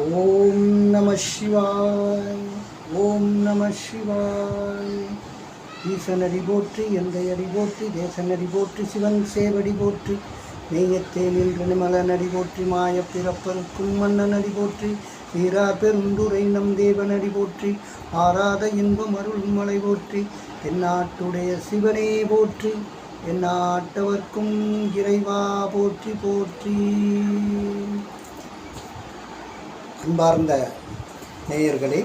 ஓம் நம சிவாய். ஓம் நம சிவாய். ஈசனடி போற்றி, எந்தையடி போற்றி, தேசனடி போற்றி, சிவன் சேவடி போற்றி, மெய்யத்தே நின்று நிமலனடி போற்றி, மாய பிறப்பருக்கும் மன்னனடி போற்றி, வீரா பெருந்துரை நம் தேவனடி போற்றி, ஆராத இன்பம் அருள் மலை போற்றி, தென்னாட்டுடைய சிவனே போற்றி, எந்நாட்டவர்க்கும் இறைவா போற்றி போற்றி. அன்பார்ந்த நேயர்களே,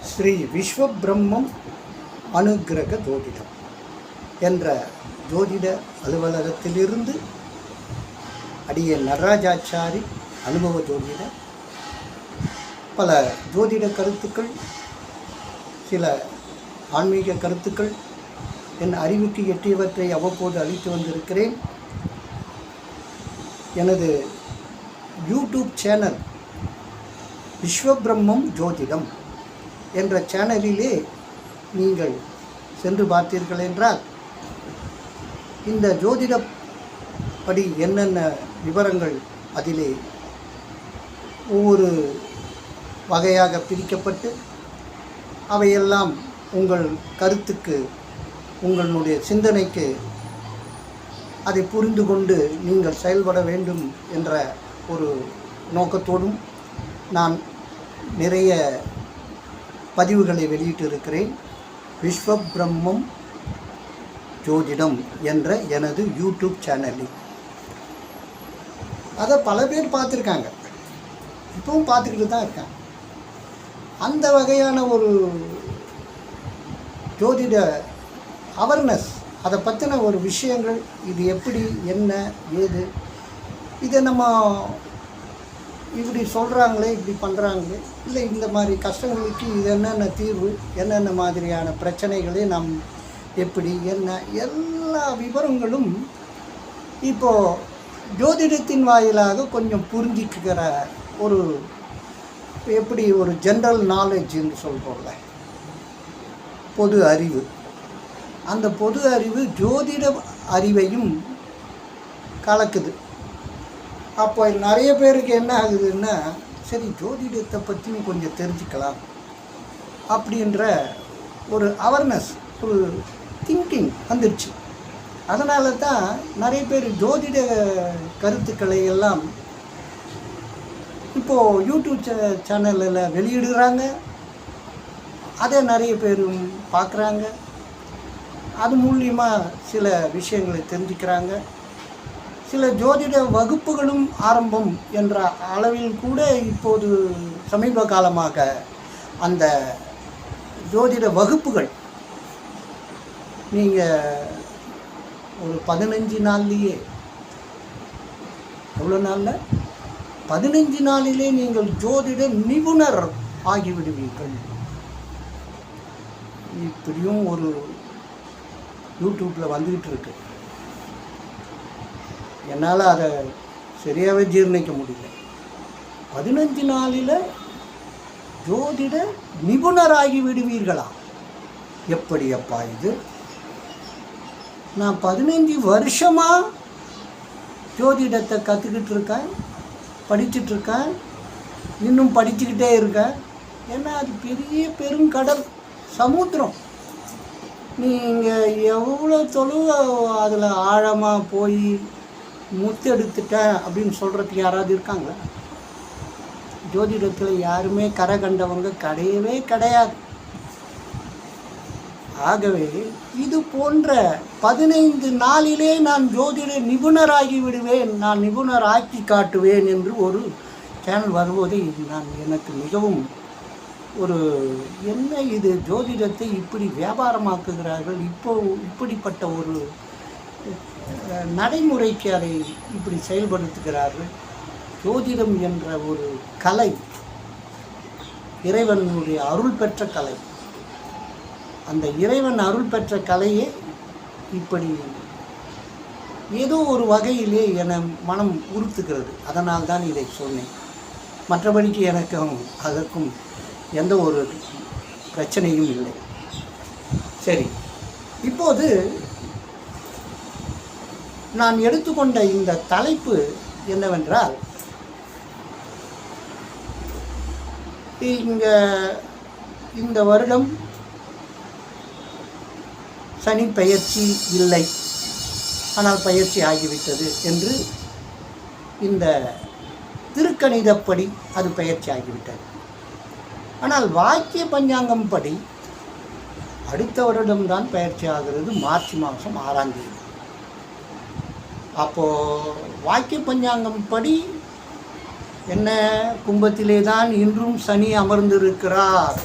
ஸ்ரீ விஸ்வபிரம்மம் அனுக்கிரக ஜோதிடம் என்ற ஜோதிட அலுவலகத்திலிருந்து அடிய நடராஜாச்சாரி அனுபவ ஜோதிட பல ஜோதிட கருத்துக்கள், சில ஆன்மீக கருத்துக்கள், என் அறிவுக்கு எட்டியவற்றை அவ்வப்போது அளித்து வந்திருக்கிறேன். எனது யூடியூப் சேனல் விஸ்வபிரம்மம் ஜோதிடம் என்ற சேனலிலே நீங்கள் சென்று பார்த்தீர்கள் என்றால், இந்த ஜோதிடப்படி என்னென்ன விவரங்கள் அதிலே ஒவ்வொரு வகையாக பிரிக்கப்பட்டு அவையெல்லாம் உங்கள் கருத்துக்கு, உங்களுடைய சிந்தனைக்கு அதை புரிந்து கொண்டு நீங்கள் செயல்பட வேண்டும் என்ற ஒரு நோக்கத்தோடும் நான் நிறைய பதிவுகளை வெளியிட்டிருக்கிறேன். விஸ்வபிரம்மம் ஜோதிடம் என்ற எனது யூடியூப் சேனலில் அதை பல பேர் பார்த்துருக்காங்க, இப்பவும் பார்த்துக்கிட்டு தான் இருக்காங்க. அந்த வகையான ஒரு ஜோதிட அவேர்னஸ், அதை பற்றின ஒரு விஷயங்கள், இது எப்படி, என்ன, ஏது, இதை நம்ம இப்படி சொல்கிறாங்களே, இப்படி பண்ணுறாங்களே, இல்லை இந்த மாதிரி கஷ்டங்களுக்கு இது என்னென்ன தீர்வு, என்னென்ன மாதிரியான பிரச்சனைகளை நாம் எப்படி, என்ன, எல்லா விவரங்களும் இப்போது ஜோதிடத்தின் வாயிலாக கொஞ்சம் புரிஞ்சிக்கிற ஒரு, எப்படி ஒரு ஜென்ரல் நாலேஜ் என்று சொல்கிறோம்ல, பொது அறிவு. அந்த பொது அறிவு ஜோதிட அறிவையும் கலக்குது. அப்போ நிறைய பேருக்கு என்ன ஆகுதுன்னா, சரி ஜோதிடத்தை பற்றியும் கொஞ்சம் தெரிஞ்சுக்கலாம் அப்படின்ற ஒரு அவேர்னஸ், ஒரு திங்கிங் வந்துடுச்சு. அதனால தான் நிறைய பேர் ஜோதிட கருத்துக்களை எல்லாம் இப்போது யூடியூப் சேனலில் வெளியிடுறாங்க. அதை நிறைய பேரும் பார்க்குறாங்க. அது மூலியமாக சில விஷயங்களை தெரிஞ்சுக்கிறாங்க. சில ஜோதிட வகுப்புகளும் ஆரம்பம் என்ற அளவில் கூட இப்போது சமீப காலமாக அந்த ஜோதிட வகுப்புகள் நீங்கள் ஒரு 15 நாள்லேயே, எவ்வளோ நாளில், 15 நாளிலே நீங்கள் ஜோதிட நிபுணர் ஆகிவிடுவீர்கள். இப்படியும் ஒரு யூடியூப்பில் வந்துக்கிட்டு இருக்கு. என்னால் அதை சரியாகவே ஜீர்ணிக்க முடியல. 15 நாளில் ஜோதிட நிபுணராகி விடுவீர்களா? எப்படி அப்பா இது? நான் 15 வருஷமாக ஜோதிடத்தை கற்றுக்கிட்டு இருக்கேன், படிச்சுட்ருக்கேன், இன்னும் படிச்சுக்கிட்டே இருக்கேன். ஏன்னா அது பெரிய பெருங்கடல், சமுத்திரம். நீங்கள் எவ்வளோ தொழுவு அதில் ஆழமாக போய் முத்தெடுத்துட்டேன் அப்படின்னு சொல்கிறதுக்கு யாராவது இருக்காங்களா? ஜோதிடத்தில் யாருமே கரை கண்டவங்க கிடையவே கிடையாது. ஆகவே இது போன்ற 15 நாளிலே நான் ஜோதிட நிபுணராகி விடுவேன், நான் நிபுணர் ஆக்கி காட்டுவேன் என்று ஒரு சேனல் வருவதை நான் எனக்கு மிகவும் ஒரு, என்ன இது ஜோதிடத்தை இப்படி வியாபாரமாக்குகிறார்கள், இப்படிப்பட்ட ஒரு நடைமுறைக்கு அதை இப்படி செயல்படுத்துகிறார்கள். ஜோதிடம் என்ற ஒரு கலை, இறைவனுடைய அருள் பெற்ற கலை. அந்த இறைவன் அருள் பெற்ற கலையே இப்படி ஏதோ ஒரு வகையிலே என மனம் உறுத்துகிறது. அதனால் தான் இதை சொன்னேன். மற்றபடிக்கு எனக்கும் அதற்கும் எந்த ஒரு பிரச்சனையும் இல்லை. சரி, இப்போது நான் எடுத்துக்கொண்ட இந்த தலைப்பு என்னவென்றால், இங்கே இந்த வருடம் சனி பெயர்ச்சி இல்லை, ஆனால் பயிற்சி ஆகிவிட்டது என்று இந்த திருக்கணிதப்படி அது பயிற்சி ஆகிவிட்டது. ஆனால் வாக்கிய பஞ்சாங்கம் படி அடுத்த வருடம்தான் பயிற்சி ஆகிறது, மார்ச் மாதம் 6ஆம் தேதி. அப்போது வாக்கிய பஞ்சாங்கம் படி என்ன, கும்பத்திலே தான் இன்றும் சனி அமர்ந்திருக்கிறார்.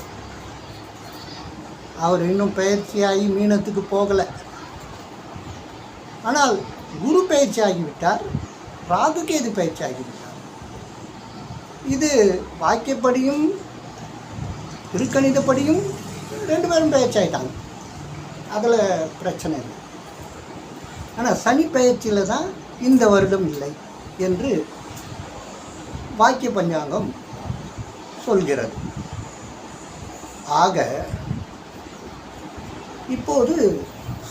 அவர் இன்னும் பயிற்சியாகி மீனத்துக்கு போகலை. ஆனால் குரு பயிற்சி ஆகிவிட்டார், ராகு கேது பயிற்சி ஆகிவிட்டார். இது வாக்கியப்படியும் திருக்கணிதப்படியும் 2 பேரும் பயிற்சி ஆகிட்டாங்க, அதில் பிரச்சனை இல்லை. ஆனால் சனி பயிற்சியில் தான் இந்த வருடம் இல்லை என்று வாக்கிய பஞ்சாங்கம் சொல்கிறது. ஆக இப்போது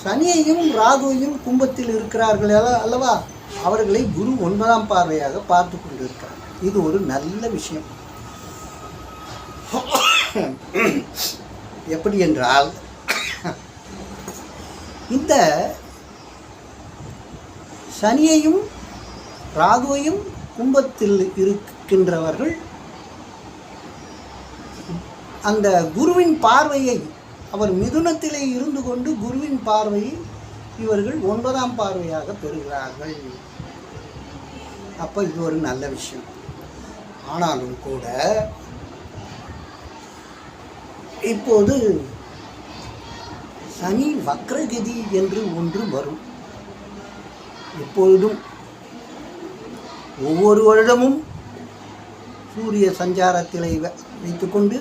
சனியையும் ராகுவையும் கும்பத்தில் இருக்கிறார்கள் அல்லவா, அவர்களை குரு 9ஆம் பார்வையாக பார்த்து கொண்டிருக்கிறார். இது ஒரு நல்ல விஷயம். எப்படி என்றால், இந்த சனியையும் ராகுவையும் கும்பத்தில் இருக்கின்றவர்கள் அந்த குருவின் பார்வையை, அவர் மிதுனத்திலே இருந்து கொண்டு குருவின் பார்வையை இவர்கள் 9ஆம் பார்வையாக பெறுகிறார்கள். அப்போ இது ஒரு நல்ல விஷயம். ஆனாலும் கூட இப்போது சனி வக்ரகதி என்று ஒன்று வரும். எப்பொழுதும் ஒவ்வொரு வருடமும் சூரிய சஞ்சாரத்திலே வைத்துக்கொண்டு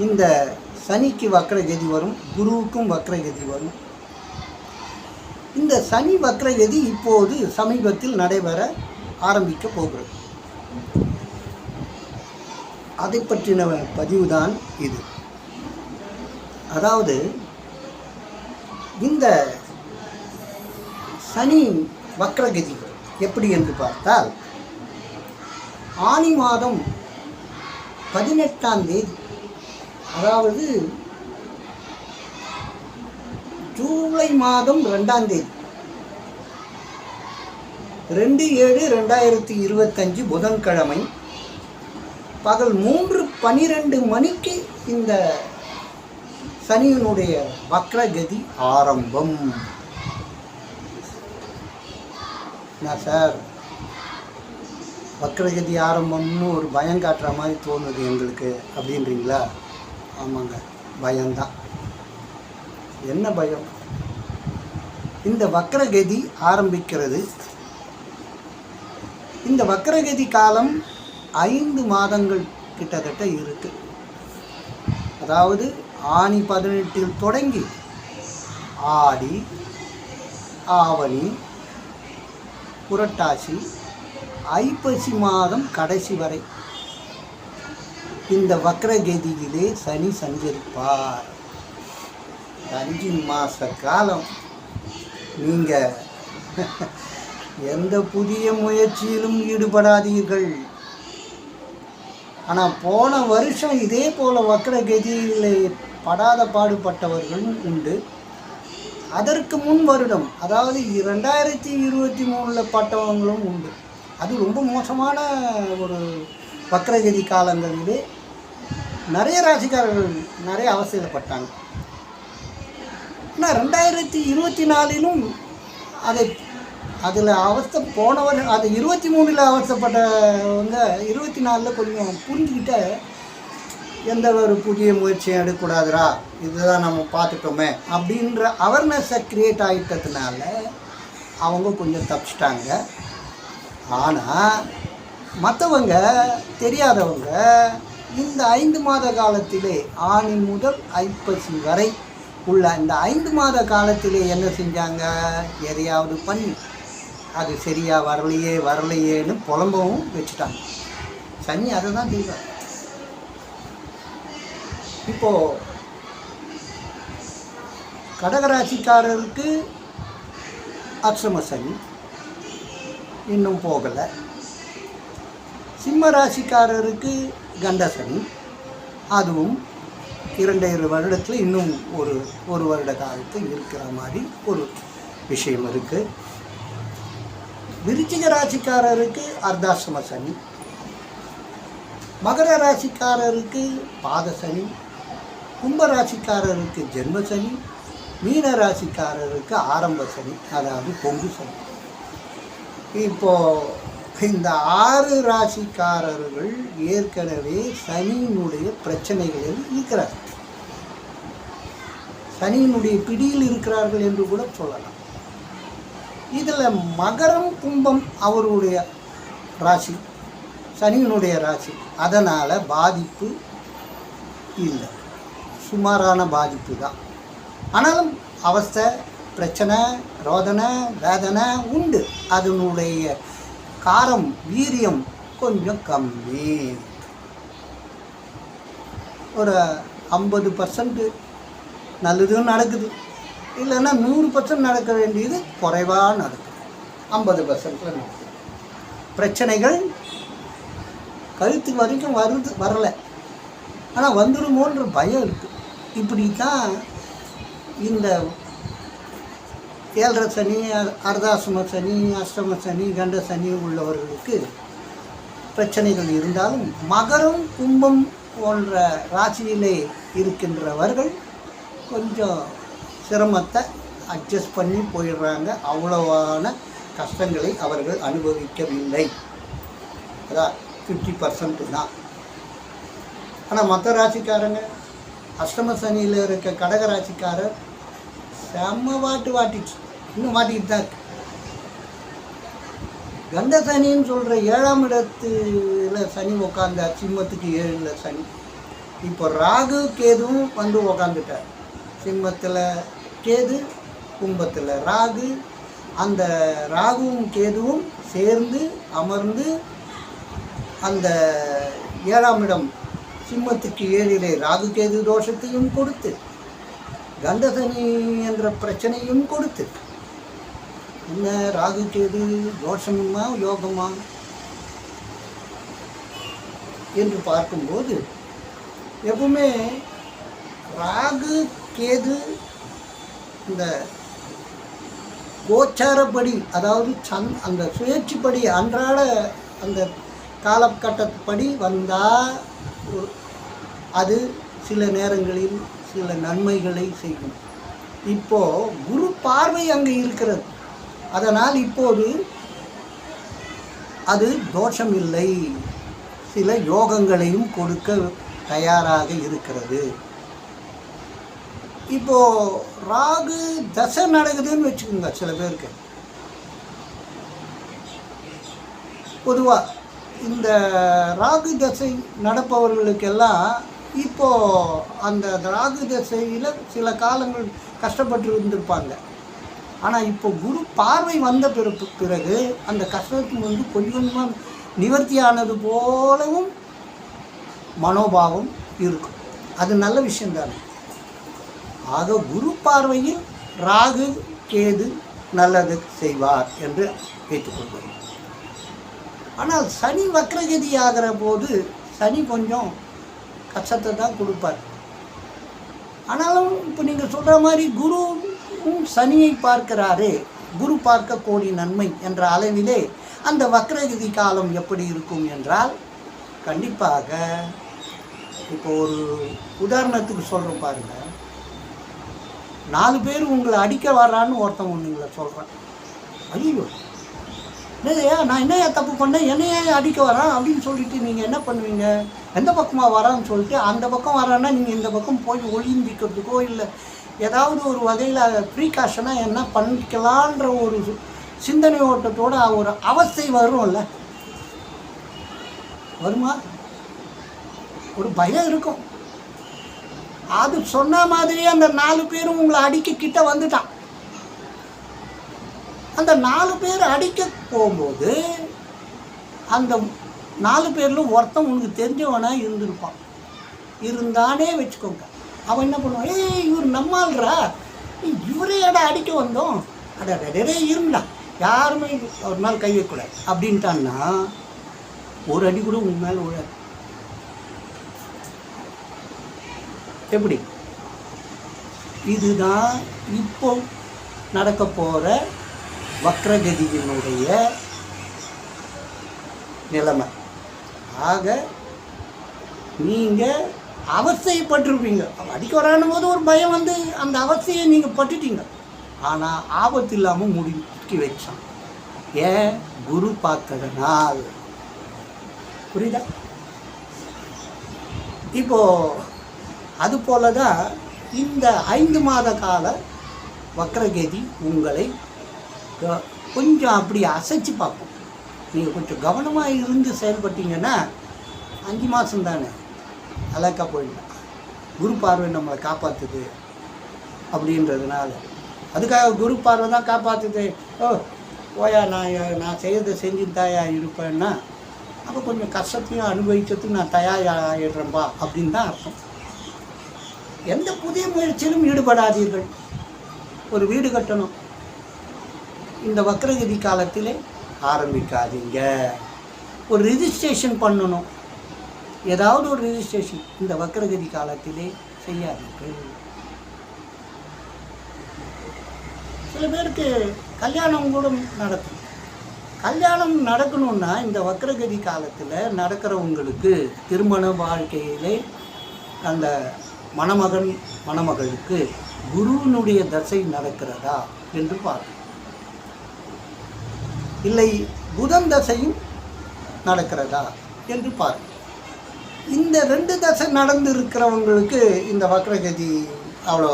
இந்த சனிக்கு வக்ரகதி வரும், குருவுக்கும் வக்ரகதி வரும். இந்த சனி வக்ரகதி இப்போது சமீபத்தில் நடைபெற ஆரம்பிக்க போகிறது. அதை பற்றின பதிவுதான் இது. அதாவது இந்த சனி வக்ரகதி எப்படி என்று பார்த்தால், ஆனி மாதம் 18ஆம் தேதி, அதாவது ஜூலை மாதம் 2ஆம் தேதி, 2/7/2025 புதன்கிழமை பகல் 3:12 மணிக்கு இந்த சனியினுடைய வக்ரகதி ஆரம்பம். நான் சார், வக்ரகதி ஆரம்பம்னு ஒரு பயம் காட்டுற மாதிரி தோணுது எங்களுக்கு அப்படின்றீங்களா? ஆமாங்க, பயம்தான். என்ன பயம்? இந்த வக்ரகதி ஆரம்பிக்கிறது. இந்த வக்ரகதி காலம் 5 மாதங்கள் கிட்டத்தட்ட இருக்கு. அதாவது ஆனி 18 தொடங்கி ஆடி, ஆவணி, புரட்டாசி, ஐப்பசி மாதம் கடைசி வரை இந்த வக்ரகதியிலே சனி சஞ்சரிப்பார். 5 மாத காலம் நீங்கள் எந்த புதிய முயற்சியிலும் ஈடுபடாதீர்கள். ஆனால் போன வருஷம் இதே போல் வக்ரகதியில் படாத பாடுபட்டவர்களும் உண்டு. அதற்கு முன் வருடம், அதாவது 2023 பட்டவங்களும் உண்டு. அது ரொம்ப மோசமான ஒரு வக்ரகதி காலங்களிலே நிறைய ராசிக்காரர்கள் நிறைய அவஸ்தைப்பட்டாங்க. ஆனால் 2024 அதில் அவஸ்தை போனவர், அது 23 அவஸ்தைப்பட்டவங்க 24 கொஞ்சம் புரிஞ்சுக்கிட்ட, எந்த ஒரு புதிய முயற்சியும் எடுக்கக்கூடாதுரா, இதுதான் நம்ம பார்த்துட்டோமே அப்படின்ற அவேர்னஸை க்ரியேட் ஆகிட்டதுனால அவங்க கொஞ்சம் தப்பிச்சிட்டாங்க. ஆனால் மற்றவங்க, தெரியாதவங்க இந்த 5 மாத காலத்திலே, ஆனி முதல் ஐப்பசி வரை உள்ள இந்த 5 மாத காலத்திலே என்ன செஞ்சாங்க? எதையாவது பண்ணி அது சரியாக வரலையேன்னு புலம்பவும் வச்சுட்டாங்க. சனி அதை தான் செய்வார். இப்போது கடகராசிக்காரருக்கு அஷ்டம சனி இன்னும் போகலை. சிம்ம ராசிக்காரருக்கு கண்ட சனி, அதுவும் 2 வருடத்தில் இன்னும் ஒரு வருட காலத்தில் இருக்கிற மாதிரி ஒரு விஷயம் இருக்குது. விருச்சிக ராசிக்காரருக்கு அர்த்தாசிரம சனி, மகர ராசிக்காரருக்கு பாத சனி, கும்ப ராசிக்காரருக்கு ஜென்ம சனி, மீன ராசிக்காரருக்கு ஆரம்ப சனி, அதாவது பொங்கு சனி. இப்போது இந்த 6 ராசிக்காரர்கள் ஏற்கனவே சனியினுடைய பிரச்சனைகளில் இருக்கிறார், சனியினுடைய பிடியில் இருக்கிறார்கள் என்று கூட சொல்லலாம். இதில் மகரம் கும்பம் அவருடைய ராசி, சனியினுடைய ராசி, அதனால் பாதிப்பு இல்லை, சுமாரான பாதிப்பு தான். ஆனாலும் அவஸ்தை, பிரச்சனை, ரோதனை, வேதனை உண்டு. அதனுடைய காரம், வீரியம் கொஞ்சம் கம்மி. ஒரு 50% நல்லதும் நடக்குது, இல்லைன்னா 100% நடக்க வேண்டியது குறைவாக நடக்குது, 50% நடக்குது. பிரச்சனைகள் கழுத்து வரைக்கும் வரலை, ஆனால் வந்துடுமோன்ற பயம் இருக்குது. இப்படி தான் இந்த 7.5 சனி, அர்த்தாசிரம சனி, அஷ்டம சனி, கண்ட சனி உள்ளவர்களுக்கு பிரச்சனைகள் இருந்தாலும் மகரம் கும்பம் போன்ற ராசியிலே இருக்கின்றவர்கள் கொஞ்சம் சிரமத்தை அட்ஜஸ்ட் பண்ணி போயிடுறாங்க. அவ்வளவான கஷ்டங்களை அவர்கள் அனுபவிக்கவில்லை, அதான் 50% தான். ஆனால் மற்ற ராசிக்காரங்க, அஷ்டம சனியில் இருக்க கடக ராசிக்காரர் செம்ம வாட்டிச்சு, இன்னும் மாட்டிக்கிட்டு தான் இருக்கு. கண்ட சனின்னு சொல்கிற 7ஆம் இடத்துல சனி உக்காந்த, சிம்மத்துக்கு 7ல் சனி. இப்போ ராகு கேதுவும் வந்து உக்காந்துட்டார். சிம்மத்தில் கேது, கும்பத்தில் ராகு. அந்த ராகுவும் கேதுவும் சேர்ந்து அமர்ந்து அந்த 7ஆம் இடம் சிம்மத்துக்கு 7லே ராகு கேது தோஷத்தையும் கொடுத்து, கண்டசனி என்ற பிரச்சனையும் கொடுத்து, என்ன ராகு கேது தோஷமா யோகமா என்று பார்க்கும்போது எப்பவுமே ராகு கேது இந்த கோச்சாரப்படி, அதாவது அந்த சுழற்சிப்படி அன்றாட அந்த காலகட்டப்படி வந்தால் அது சில நேரங்களில் சில நன்மைகளை செய்யும். இப்போது குரு பார்வை அங்கே இருக்கிறது, அதனால் இப்போது அது தோஷம் இல்லை, சில யோகங்களையும் கொடுக்க தயாராக இருக்கிறது. இப்போது ராகு தசை நடக்குதுன்னு வச்சுக்கோங்க. சில பேருக்கு பொதுவாக இந்த ராகு தசை நடப்பவர்களுக்கெல்லாம் இப்போது அந்த ராகு தசையில் சில காலங்கள் கஷ்டப்பட்டு இருந்திருப்பாங்க. ஆனால் இப்போ குரு பார்வை வந்த பிறகு அந்த கஷ்டத்துக்கு வந்து கொஞ்சம் கொஞ்சமாக நிவர்த்தியானது போலவும் மனோபாவம் இருக்கும். அது நல்ல விஷயம்தானே. ஆக குரு பார்வையில் ராகு கேது நல்லது செய்வார் என்று வைத்துக்கொள்வார். ஆனால் சனி வக்ரகதி ஆகிற போது சனி கொஞ்சம் கஷ்டத்தை தான் கொடுப்பார். ஆனாலும் இப்போ நீங்கள் சொல்கிற மாதிரி குருவும் சனியை பார்க்கிறாரே, குரு பார்க்க கோடி நன்மை என்ற அளவிலே அந்த வக்ரகதி காலம் எப்படி இருக்கும் என்றால், கண்டிப்பாக இப்போ ஒரு உதாரணத்துக்கு சொல்கிறோம் பாருங்கள். 4 பேர் உங்களை அடிக்க வர்றான்னு ஒருத்தன் ஒன்றுங்களை சொல்கிறேன். ஐயோ என்னையா நான் என்னையா தப்பு பண்ணேன், என்னையா அடிக்க வரான் அப்படின்னு சொல்லிட்டு நீங்கள் என்ன பண்ணுவீங்க? எந்த பக்கமாக வரான்னு சொல்லிட்டு அந்த பக்கம் வரான்னா நீங்கள் இந்த பக்கம் போய் ஒளிந்திக்கிறதுக்கோ இல்லை ஏதாவது ஒரு வகையில் ப்ரீகாஷனாக என்ன பண்ணிக்கலான்ற ஒரு சிந்தனை ஓட்டத்தோட ஒரு அவஸ்தை வரும்ல, வருமா? ஒரு பயம் இருக்கும். அது சொன்ன மாதிரியே அந்த 4 பேரும் உங்களை அடிக்க கிட்ட வந்துட்டான். அந்த 4 பேர் அடிக்க போகும்போது அந்த 4 பேரில் ஒருத்தன் உனக்கு தெரிஞ்சவனாக இருந்திருப்பான். இருந்தானே வச்சுக்கோங்க. அவன் என்ன பண்ணுவான், இவர் நம்மால்றா, இவரே அடிக்க வந்தோம், அடடே இருந்தா யாருமே ஒரு நாள் கை வைக்கூடாது அப்படின்ட்டான்னா ஒரு அடி கூட உங்க மேலே விழாது. எப்படி? இதுதான் இப்போ நடக்க போகிற வக்ரகதியினுடைய நிலைமை. ஆக நீங்கள் அவஸ்தைப்பட்டிருப்பீங்க. அடிக்க வரானும் போது ஒரு பயம் வந்து அந்த அவஸ்தையை நீங்கள் பட்டுட்டீங்க. ஆனால் ஆபத்து இல்லாமல் முடிக்கி வச்சான். ஏன்? குரு பார்த்ததுனால். புரியுதா? இப்போது அது போல தான் இந்த 5 மாத கால வக்ரகதி உங்களை கொஞ்சம் அப்படி அசைச்சு பார்ப்போம். நீங்கள் கொஞ்சம் கவனமாக இருந்து செயல்பட்டீங்கன்னா 5 மாதம் தானே அலக்கா போயிடலாம். குரு பார்வை நம்மளை காப்பாற்றுது அப்படின்றதுனால, அதுக்காக குரு பார்வை தான் காப்பாற்றுது, ஓ ஓயா நான் செய்யறதை செஞ்சுட்டு தாயா இருப்பேன்னா அப்போ கொஞ்சம் கஷ்டத்தையும் அனுபவிக்கிறதுக்கு நான் தயாராகிடுறேன்பா அப்படின்னு தான் அர்த்தம். எந்த புதிய முயற்சியிலும் ஈடுபடாதீர்கள். ஒரு வீடு கட்டணும், இந்த வக்ரகதி காலத்திலே ஆரம்பிக்காதீங்க. ஒரு ரிஜிஸ்ட்ரேஷன் பண்ணணும், ஏதாவது ஒரு ரிஜிஸ்ட்ரேஷன் இந்த வக்ரகதி காலத்திலே செய்யாதீர்கள். சில பேருக்கு கல்யாணம் கூட நடக்கும். கல்யாணம் நடக்கணும்னா இந்த வக்ரகதி காலத்தில் நடக்கிறவங்களுக்கு திருமண வாழ்க்கையிலே அந்த மணமகன் மணமகளுக்கு குருவினுடைய தசை நடக்கிறதா என்று பார்க்கணும். இல்லை புதன் தசையும் நடக்கிறதா என்று பார்க்கணும். இந்த 2 தசை நடந்து இருக்கிறவங்களுக்கு இந்த வக்ரகதி அவ்வளோ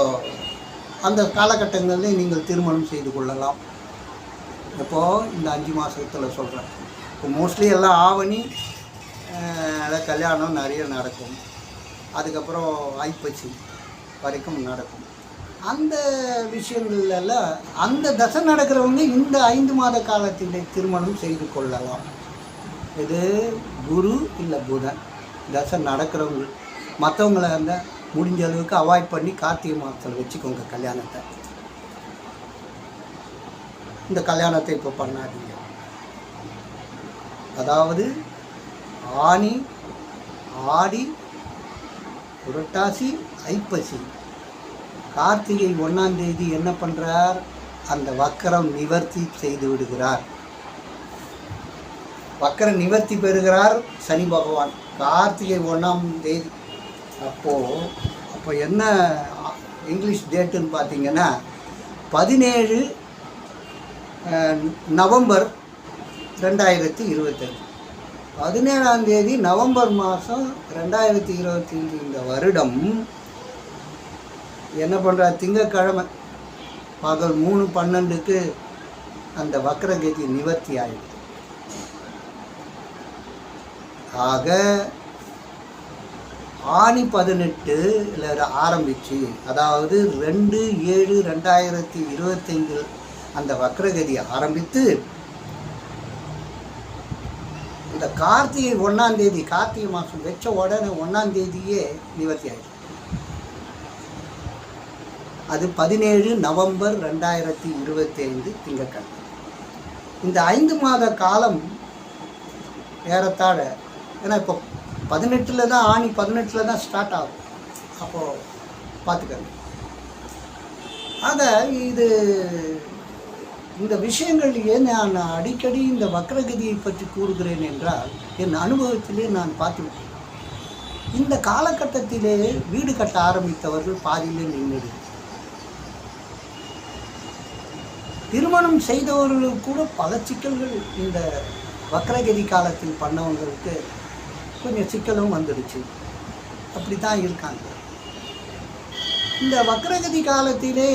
அந்த காலகட்டங்களில் நீங்கள் திருமணம் செய்து கொள்ளலாம். இப்போது இந்த 5 மாதத்தில் சொல்கிறேன். இப்போ மோஸ்ட்லி எல்லாம் ஆவணி கல்யாணம் நிறைய நடக்கும். அதுக்கப்புறம் ஐப்பசி வரைக்கும் நடக்கும். அந்த விஷயங்கள்லாம் அந்த தசை நடக்கிறவங்க இந்த 5 மாத காலத்திலே திருமணம் செய்து கொள்ளலாம். இது குரு இல்லை புதன் தசை நடக்கிறவங்க. மற்றவங்கள இருந்தால் முடிஞ்ச அளவுக்கு அவாய்ட் பண்ணி கார்த்திகை மாதத்தில் வச்சுக்கோங்க கல்யாணத்தை. இந்த கல்யாணத்தை இப்போ பண்ணாதீங்க. அதாவது ஆனி, ஆடி, புரட்டாசி, ஐப்பசி, கார்த்திகை 1ஆம் தேதி என்ன பண்ணுறார்? அந்த வக்கரம் நிவர்த்தி செய்து விடுகிறார். வக்கர நிவர்த்தி பெறுகிறார் சனி பகவான் கார்த்திகை 1ஆம் தேதி. அப்போ என்ன இங்கிலீஷ் டேட்டுன்னு பார்த்தீங்கன்னா 17 நவம்பர் 2025. 17ஆம் தேதி நவம்பர் மாதம் 2025 இந்த வருடம் என்ன பண்ணுறார்? திங்கட்கிழமை பகல் 3:12க்கு அந்த வக்ரகதி நிவர்த்தி ஆகிடுது. ஆக ஆனி 18 ஆரம்பித்து, அதாவது 2/7/2025 அந்த வக்ரகதி ஆரம்பித்து இந்த கார்த்திகை 1ஆம் தேதி, கார்த்திகை மாதம் வச்ச உடனே 1ஆம் தேதியே நிவர்த்தி ஆகிடும். அது 17 நவம்பர் 2025 திங்கட்கிழமை. இந்த 5 மாத காலம் ஏறத்தாழ, ஏன்னா இப்போ 18 தான் ஆனி 18 தான் ஸ்டார்ட் ஆகும். அப்போது பார்த்துக்கங்க. ஆக இந்த விஷயங்கள் ஏன் நான் அடிக்கடி இந்த வக்ரகதியை பற்றி கூறுகிறேன் என்றால், என் அனுபவத்திலே நான் பார்த்துவிட்டேன். இந்த காலகட்டத்திலே வீடு கட்ட ஆரம்பித்தவர்கள் பாதியிலே நின்றுடு. திருமணம் செய்தவர்களுக்கு கூட பல சிக்கல்கள் இந்த வக்ரகதி காலத்தில் பண்ணவங்களுக்கு கொஞ்சம் சிக்கலும் வந்துடுச்சு. அப்படி தான் இருக்காங்க. இந்த வக்ரகதி காலத்திலே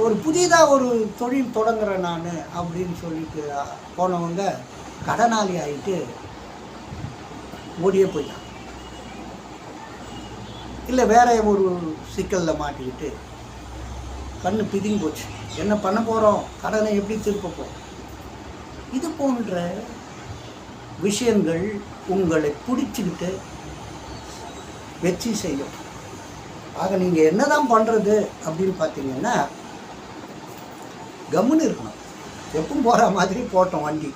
ஒரு புதிதாக ஒரு தொழில் தொடங்குறேன் நான் அப்படின்னு சொல்லிட்டு போனவங்க கடனாளி ஆகிட்டு ஓடியே போயிட்டாங்க. இல்லை வேற ஒரு சிக்கலில் மாட்டிக்கிட்டு கண்ணு பிதுங்கி போச்சு. என்ன பண்ண போகிறோம்? கடனை எப்படி திருப்ப போகிறோம்? இது போன்ற விஷயங்கள் உங்களை பிடிச்சிக்கிட்டு வெற்றி செய்யும். ஆக நீங்கள் என்ன தான் பண்ணுறது அப்படின்னு பார்த்தீங்கன்னா, கம்முன்னு இருக்கணும். எப்பவும் போகிற மாதிரி போட்டோம் வண்டி.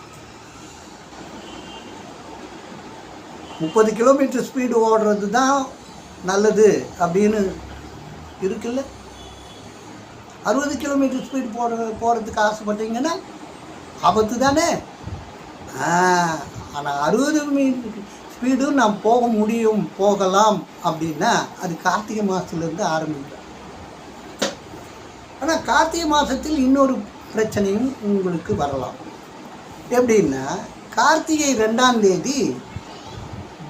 30 கிலோமீட்டர் ஸ்பீடு ஓடுறது தான் நல்லது அப்படின்னு இருக்குல்ல. 60 கிலோமீட்டர் ஸ்பீடு போகிறதுக்கு ஆசைப்பட்டீங்கன்னா ஆபத்து தானே. ஆனால் 60 மீட்டர் ஸ்பீடும் நான் போகலாம் அப்படின்னா அது கார்த்திகை மாதத்துலேருந்து ஆரம்பிக்கும். ஆனால் கார்த்திகை மாதத்தில் இன்னொரு பிரச்சனையும் உங்களுக்கு வரலாம். எப்படின்னா, கார்த்திகை 2ஆம் தேதி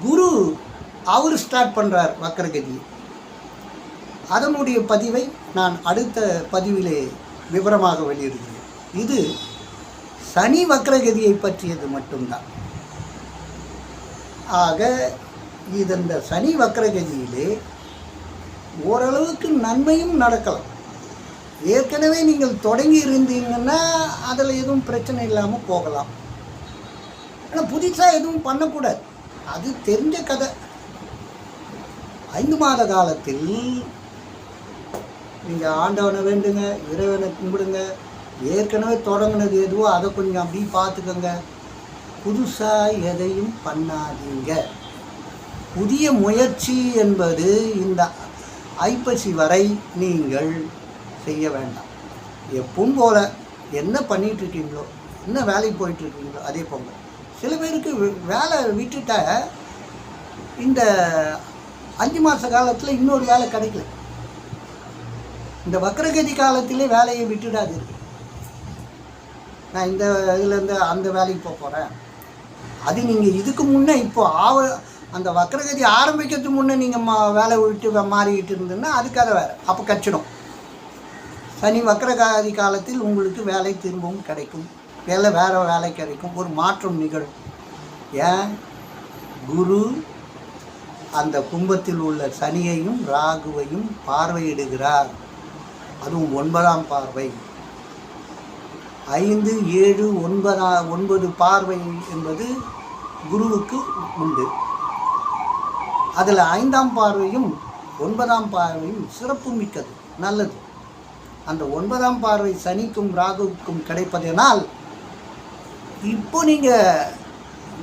குரு அவர் ஸ்டார்ட் பண்ணுறார் வக்ரகதி. அதனுடைய பதிவை நான் அடுத்த பதிவிலே விவரமாக வெளியிடுகிறேன். இது சனி வக்ரகதியை பற்றியது மட்டும்தான். ஆக இந்த சனி வக்ரகதியிலே ஓரளவுக்கு நன்மையும் நடக்கலாம். ஏற்கனவே நீங்கள் தொடங்கி இருந்தீங்கன்னா அதில் எதுவும் பிரச்சனை இல்லாமல் போகலாம். ஆனால் புதுசாக எதுவும் பண்ணக்கூடாது, அது தெரிஞ்ச கதை. 5 மாத காலத்தில் நீங்கள் ஆண்டவனை வேண்டுங்க, இறைவனை கும்பிடுங்க. ஏற்கனவே தொடங்கினது எதுவோ அதை கொஞ்சம் அப்படி பார்த்துக்கோங்க. புதுசாக எதையும் பண்ணாதீங்க. புதிய முயற்சி என்பது இந்த ஐப்பசி வரை நீங்கள் செய்ய வேண்டாம். எப்பவும் போல் என்ன பண்ணிகிட்ருக்கீங்களோ, என்ன வேலைக்கு போயிட்டுருக்கீங்களோ அதே போங்க. சில பேருக்கு வேலை விட்டுட்ட இந்த 5 மாத காலத்தில் இன்னொரு வேலை கிடைக்கல. இந்த வக்ரகதி காலத்திலே வேலையை விட்டுடாது. நான் இந்த இதுலேருந்து அந்த வேலைக்கு போகிறேன், அது நீங்கள் இதுக்கு முன்னே இப்போ அந்த வக்ரகதி ஆரம்பிக்கிறதுக்கு முன்னே நீங்கள் வேலை விட்டு மாறிக்கிட்டு இருந்ததுன்னா அதுக்காக வேறு அப்போ கச்சிடும். சனி வக்ரகதி காலத்தில் உங்களுக்கு வேலை திரும்பவும் கிடைக்கும், வேறு வேலை கிடைக்கும், ஒரு மாற்றம் நிகழும். ஏன்? குரு அந்த கும்பத்தில் உள்ள சனியையும் ராகுவையும் பார்வையிடுகிறார். அதுவும் 9ஆம் பார்வை. 5, 7, 9 பார்வை என்பது குருவுக்கு உண்டு. அதில் 5ஆம் பார்வையும் 9ஆம் பார்வையும் சிறப்பு மிக்கது, நல்லது. அந்த 9ஆம் பார்வை சனிக்கும் ராகுவுக்கும் கிடைப்பதனால் இப்போ நீங்கள்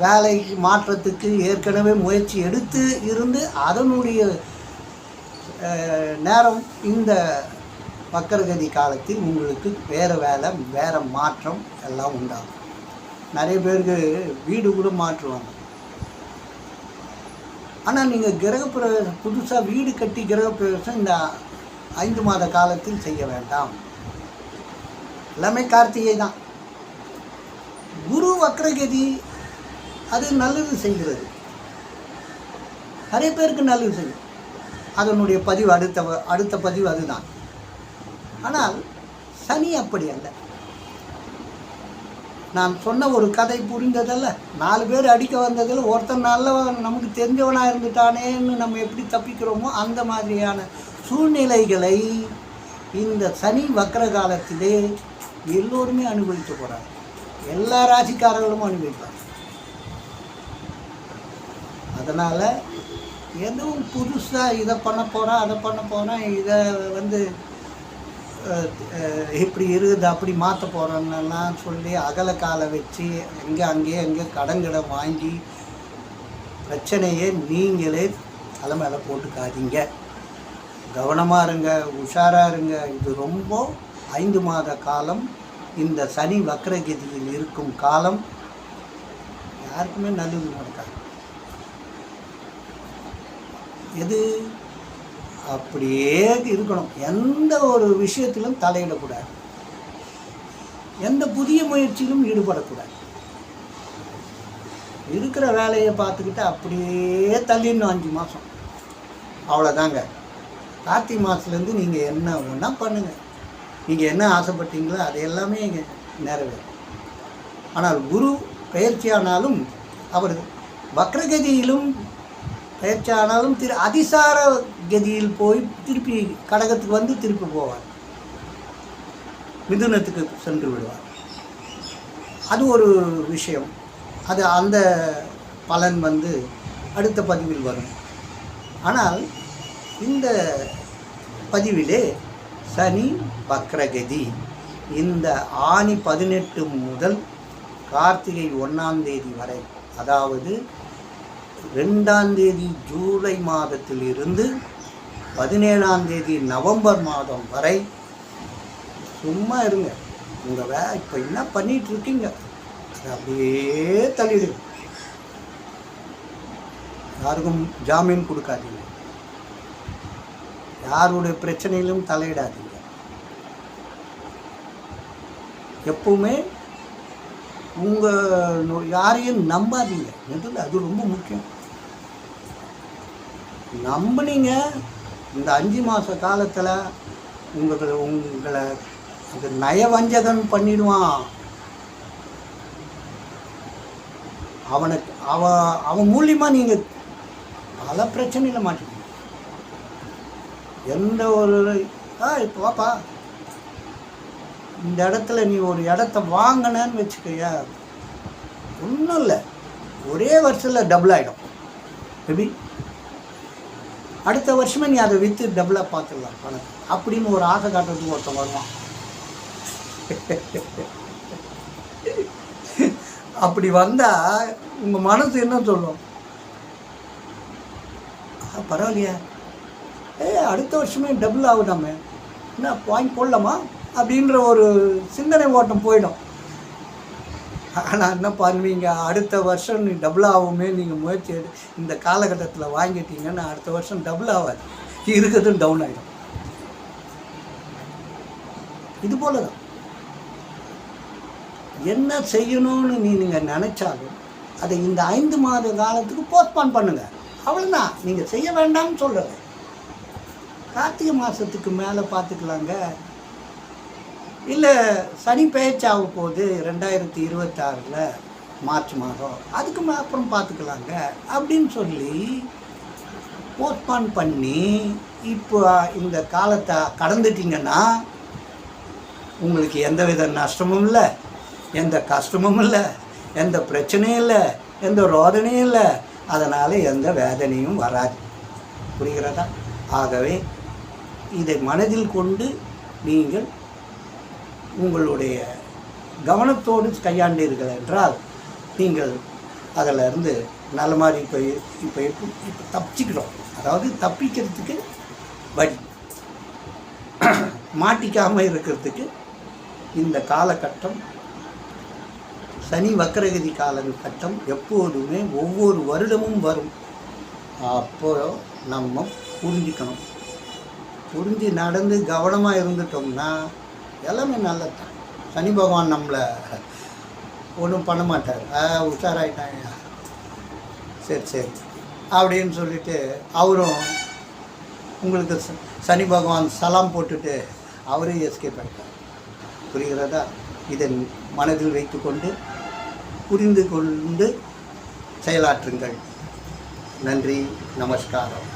வேலை மாற்றத்துக்கு ஏற்கனவே முயற்சி எடுத்து இருந்து அதனுடைய நேரம் இந்த வக்ரகதி காலத்தில் உங்களுக்கு வேறு வேலை, வேறு மாற்றம் எல்லாம் உண்டாகும். நிறைய பேருக்கு வீடு கூட மாற்றுவாங்க. ஆனால் நீங்கள் கிரகப்பிரவேசம் புதுசாக வீடு கட்டி கிரகப்பிரவேசம் இந்த 5 மாத காலத்தில் செய்ய வேண்டாம். எல்லாமே கார்த்திகை தான். குரு வக்ரகதி அது நல்லது செய்கிறது, நிறைய பேருக்கு நல்லது செய்யும். அதனுடைய பதிவு அடுத்த பதிவு அதுதான். ஆனால் சனி அப்படி அல்ல. நான் சொன்ன ஒரு கதை புரிந்ததல்ல, 4 பேர் அடிக்க வந்ததில் ஒருத்தன் நல்ல நமக்கு தெரிஞ்சவனாக இருந்துட்டானேன்னு நம்ம எப்படி தப்பிக்கிறோமோ அந்த மாதிரியான சூழ்நிலைகளை இந்த சனி வக்ர காலத்திலே எல்லோருமே அனுபவிக்க போகிறாங்க. எல்லா ராசிக்காரர்களும் அனுபவிப்பாங்க. அதனால் எதுவும் புதுசாக இதை பண்ண போகிறேன், அதை பண்ண போகிறேன், இதை இப்படி இருக்குது அப்படி மாற்ற போகிறோன்னெல்லாம் சொல்லி அகலக்காலை வச்சு அங்கேயே கடன்கிட வாங்கி பிரச்சனையே நீங்களே தலைமையில போட்டுக்காதீங்க. கவனமாக இருங்க, உஷாராக இருங்க. இது ரொம்ப 5 மாத காலம் இந்த சனி வக்ரகதியில் இருக்கும் காலம் யாருக்குமே நல்லது நடக்காது. எது அப்படியே இருக்கணும். எந்த ஒரு விஷயத்திலும் தலையிடக்கூடாது, எந்த புதிய முயற்சியிலும் ஈடுபடக்கூடாது. இருக்கிற வேலையை பார்த்துக்கிட்டு அப்படியே தள்ளிடணும் 5 மாதம், அவ்வளோதாங்க. கார்த்திகை மாதத்துலேருந்து நீங்கள் என்ன ஒன்றா பண்ணுங்கள். நீங்கள் என்ன ஆசைப்பட்டீங்களோ அது எல்லாமே நிறைவேறும். ஆனால் குரு பயிற்சியானாலும் அவர் வக்ரகதியிலும் பயிற்சியானாலும் அதிசார கதியில் போய் திருப்பி கடகத்துக்கு திருப்பி போவார், மிதுனத்துக்கு சென்று விடுவார். அது ஒரு விஷயம். அது அந்த பலன் அடுத்த பதிவில் வரும். ஆனால் இந்த பதிவிலே சனி வக்ரகதி இந்த ஆனி 18 முதல் கார்த்திகை 1ஆம் தேதி வரை, அதாவது 2ஆம் தேதி ஜூலை மாதத்தில் இருந்து 17ஆம் தேதி நவம்பர் மாதம் வரை சும்மா இருங்க. உங்கள் இப்போ என்ன பண்ணிகிட்டு இருக்கீங்க அதை அப்படியே தள்ளிடுங்க. யாருக்கும் ஜாமீன் கொடுக்காதீங்க, யாருடைய பிரச்சனையிலும் தலையிடாதீங்க. எப்பவுமே உங்கள் யாரையும் நம்பாதீங்க. எதில் அது ரொம்ப முக்கியம். நம்பினீங்க இந்த 5 மாத காலத்தில் உங்களை அது நயவஞ்சகன் பண்ணிடுவான். அவன் மூலியமாக நீங்கள் பல பிரச்சனையில் மாட்டிக்கணும். எந்த ஒரு இப்போ வாப்பா, இந்த இடத்துல நீ ஒரு இடத்த வாங்கினேன்னு வச்சுக்கையா, ஒன்றும் இல்லை, ஒரே வருஷத்தில் டபுள் ஆகிடும். எப்படி அடுத்த வருஷமே நீ அதை விற்று டபுளாக பார்த்துடலாம் பணம் அப்படின்னு ஒரு ஆசை காட்டுறதுக்கு ஒருத்தன் வருவான். அப்படி வந்தால் உங்கள் மனசு என்ன சொல்லும்? பரவாயில்லையா, அடுத்த வருஷமே டபுள் ஆகுதாமே, என்ன வாங்கி போடலாமா அப்படின்ற ஒரு சிந்தனை ஓட்டம் போயிடும். ஆனால் என்ன பண்ணுவீங்க, அடுத்த வருஷம் நீ டபுள் ஆகுமே நீங்கள் முயற்சி இந்த காலகட்டத்தில் வாங்கிட்டீங்கன்னா அடுத்த வருஷம் டபுள் ஆகாது, இருக்கிறதும் டவுன் ஆகிடும். இது போல தான் என்ன செய்யணும்னு நீங்கள் நினச்சாலும் அதை இந்த 5 மாத காலத்துக்கு போஸ்ட்பான் பண்ணுங்கள். அவ்வளோதான், நீங்கள் செய்ய வேண்டாம்னு சொல்கிறது. கார்த்திகை மாதத்துக்கு மேலே பார்த்துக்கலாங்க, இல்லை சனி பெயர்ச்சாக போகுது 2026 மார்ச் மாதம், அதுக்கு அப்புறம் பார்த்துக்கலாங்க அப்படின்னு சொல்லி போஸ்ட்பான் பண்ணி இப்போ இந்த காலத்தை கடந்துட்டிங்கன்னா உங்களுக்கு எந்தவித நஷ்டமும் இல்லை, எந்த கஷ்டமும் இல்லை, எந்த பிரச்சனையும் இல்லை, எந்த ரோதனையும் இல்லை, அதனால் எந்த வேதனையும் வராது. புரிகிறதா? ஆகவே இதை மனதில் கொண்டு நீங்கள் உங்களுடைய கவனத்தோடு கையாண்டீர்கள் என்றால் நீங்கள் அதிலிருந்து நல்ல மாதிரி இப்போ தப்பிச்சுக்கிறோம். அதாவது தப்பிக்கிறதுக்கு வழி, மாட்டிக்காமல் இருக்கிறதுக்கு இந்த காலகட்டம் சனி வக்கரகதி காலகட்டம் எப்போதுமே ஒவ்வொரு வருடமும் வரும். அப்போ நம்ம புரிஞ்சுக்கணும். புரிஞ்சு நடந்து கவனமாக இருந்துட்டோம்னா எல்லாமே நல்லது தான். சனி பகவான் நம்மளை ஒன்றும் பண்ண மாட்டார். உஷாராயிட்டாங்க, சரி சரி அப்படின்னு சொல்லிட்டு அவரும் உங்களுக்கு சனி பகவான் சலாம் போட்டுட்டு அவரே எஸ்கேப் ஆகிட்டார். புரிகிறதா? இதை மனதில் வைத்து கொண்டு புரிந்து கொண்டு செயலாற்றுங்கள். நன்றி, நமஸ்காரம்.